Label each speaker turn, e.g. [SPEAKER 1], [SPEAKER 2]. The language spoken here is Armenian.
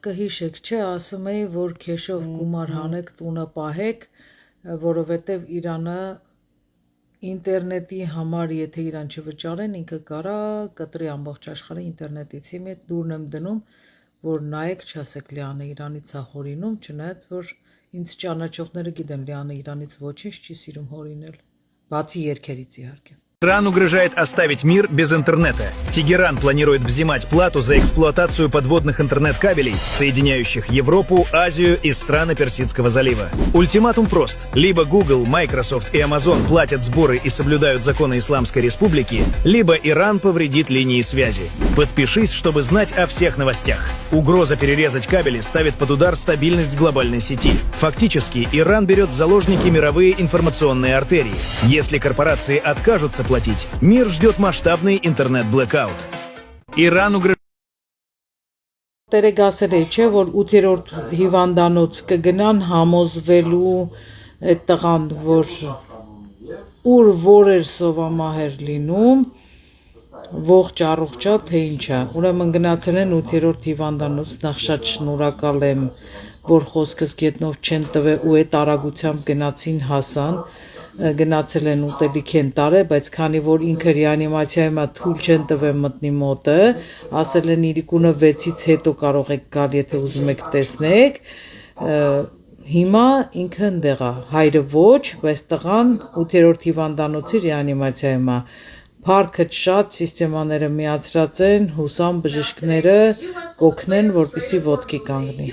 [SPEAKER 1] կհիշեք, չէ, ասում էի, որ քեշով գումար հանեք, տունը պահեք, որովհետև Իրանը ինտերնետի համար, եթե իրան չվճարեն, ինքը կարա կտրի ամբողջ աշխարհը ինտերնետից։ Հիմա այդ դուրն եմ դնում, որ նայեք, չասեք Լիանը Իրանից է հորինում, չնայած որ ինձ ճանաչողները գիտեն, Լիանը Իրանից ոչինչ չի սիրում հորինել, բացի երգերից իհարկե։
[SPEAKER 2] Иран угрожает оставить мир без интернета. Тегеран планирует взимать плату за эксплуатацию подводных интернет-кабелей, соединяющих Европу, Азию и страны Персидского залива. Ультиматум прост. Либо Google, Microsoft и Amazon платят сборы и соблюдают законы Исламской Республики, либо Иран повредит линии связи. Подпишись, чтобы знать о всех новостях. Угроза перерезать кабели ставит под удар стабильность глобальной сети. Фактически, Иран берет в заложники мировые информационные артерии. Если корпорации откажутся платить, мир ждет масштабный интернет-блэкаут. Иран угрожает...
[SPEAKER 1] Տերեգասել է, չէ, որ 8-րդ հիվանդանոց կգնան համոզվելու այդ տղան, որ ուր որ էր սովամահեր լինում, ողջ առողջա, թե ինչա։ Ուրեմն գնացել են 8-րդ հիվանդանոց, նախ շատ շնորհակալ եմ, որ խոսքս գետնով չեն տվել ու այդ արագությամբ գնացին հասան, գնացել են ուտելիք են տարել, բայց քանի որ ինքը ռեանիմացիայի մա թույլ չեն տվել մտնի մոտը, ասել են իրիկունը 6-ից հետո կարող եք գալ, եթե ուզում եք տեսնեք, հիմա ինքը ընդեղ է, հայրը ոչ, բայց տղան 8-րդ հիվանդանոցի ռեանիմացիայի մա, փառքը շատ սիստեմաները միացրած են, հուսամ բժիշկները կօգնեն, որպեսզի ոտքի կանգնի։